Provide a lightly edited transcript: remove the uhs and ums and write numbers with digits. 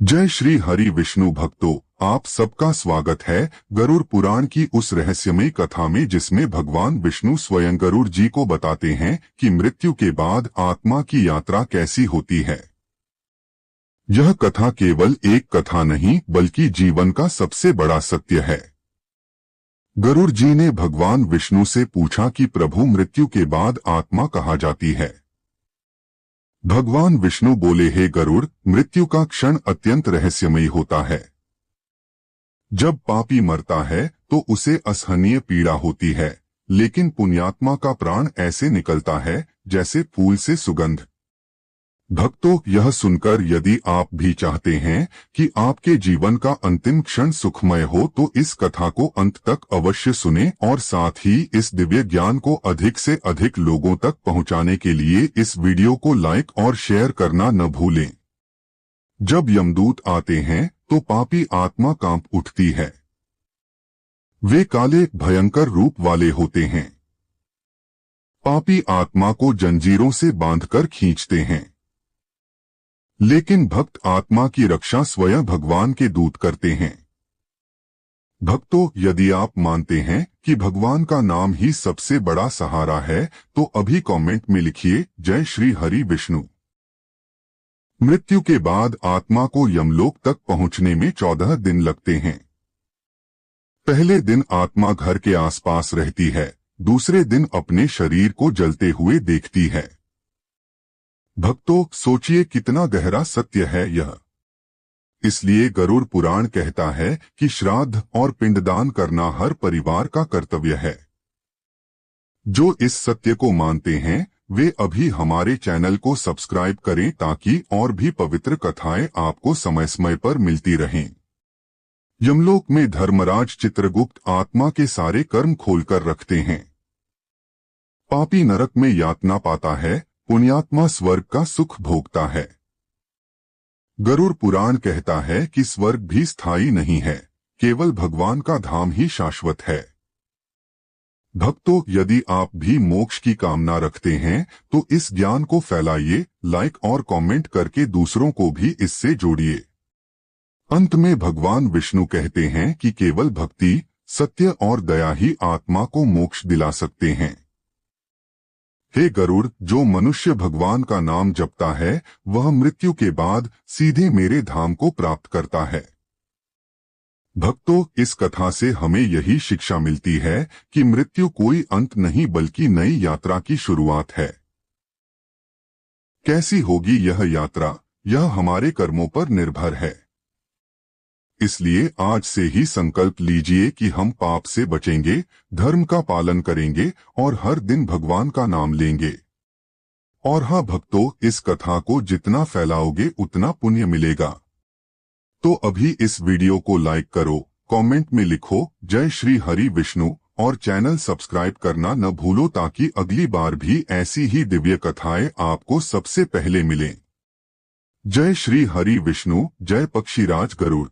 जय श्री हरि विष्णु भक्तों, आप सबका स्वागत है गरुड़ पुराण की उस रहस्यमयी कथा में जिसमें भगवान विष्णु स्वयं गरुड़ जी को बताते हैं कि मृत्यु के बाद आत्मा की यात्रा कैसी होती है। यह कथा केवल एक कथा नहीं बल्कि जीवन का सबसे बड़ा सत्य है। गरुड़ जी ने भगवान विष्णु से पूछा कि प्रभु, मृत्यु के बाद आत्मा कहाँ जाती है। भगवान विष्णु बोले, हे गरुड़, मृत्यु का क्षण अत्यंत रहस्यमयी होता है। जब पापी मरता है तो उसे असहनीय पीड़ा होती है, लेकिन पुण्यात्मा का प्राण ऐसे निकलता है जैसे फूल से सुगंध। भक्तों, यह सुनकर यदि आप भी चाहते हैं कि आपके जीवन का अंतिम क्षण सुखमय हो तो इस कथा को अंत तक अवश्य सुनें और साथ ही इस दिव्य ज्ञान को अधिक से अधिक लोगों तक पहुंचाने के लिए इस वीडियो को लाइक और शेयर करना न भूलें। जब यमदूत आते हैं तो पापी आत्मा कांप उठती है। वे काले भयंकर रूप वाले होते हैं। पापी आत्मा को जंजीरों से बांधकर खींचते हैं, लेकिन भक्त आत्मा की रक्षा स्वयं भगवान के दूत करते हैं। भक्तों, यदि आप मानते हैं कि भगवान का नाम ही सबसे बड़ा सहारा है तो अभी कमेंट में लिखिए, जय श्री हरि विष्णु। मृत्यु के बाद आत्मा को यमलोक तक पहुंचने में 14 दिन लगते हैं। पहले दिन आत्मा घर के आसपास रहती है, दूसरे दिन अपने शरीर को जलते हुए देखती है। भक्तों, सोचिए कितना गहरा सत्य है यह। इसलिए गरुड़ पुराण कहता है कि श्राद्ध और पिंडदान करना हर परिवार का कर्तव्य है। जो इस सत्य को मानते हैं वे अभी हमारे चैनल को सब्सक्राइब करें ताकि और भी पवित्र कथाएं आपको समय समय पर मिलती रहें। यमलोक में धर्मराज चित्रगुप्त आत्मा के सारे कर्म खोलकर रखते हैं। पापी नरक में यातना पाता है, पुण्यात्मा स्वर्ग का सुख भोगता है। गरुड़ पुराण कहता है कि स्वर्ग भी स्थायी नहीं है, केवल भगवान का धाम ही शाश्वत है। भक्तों, यदि आप भी मोक्ष की कामना रखते हैं तो इस ज्ञान को फैलाइए, लाइक और कमेंट करके दूसरों को भी इससे जोड़िए। अंत में भगवान विष्णु कहते हैं कि केवल भक्ति, सत्य और दया ही आत्मा को मोक्ष दिला सकते हैं। हे गरुड़, जो मनुष्य भगवान का नाम जपता है वह मृत्यु के बाद सीधे मेरे धाम को प्राप्त करता है। भक्तों, इस कथा से हमें यही शिक्षा मिलती है कि मृत्यु कोई अंत नहीं बल्कि नई यात्रा की शुरुआत है। कैसी होगी यह यात्रा, यह हमारे कर्मों पर निर्भर है। इसलिए आज से ही संकल्प लीजिए कि हम पाप से बचेंगे, धर्म का पालन करेंगे और हर दिन भगवान का नाम लेंगे। और हाँ भक्तों, इस कथा को जितना फैलाओगे उतना पुण्य मिलेगा। तो अभी इस वीडियो को लाइक करो, कमेंट में लिखो जय श्री हरि विष्णु और चैनल सब्सक्राइब करना न भूलो ताकि अगली बार भी ऐसी ही दिव्य कथाएं आपको सबसे पहले मिलें। जय श्री हरि विष्णु, जय पक्षीराज गरुड़।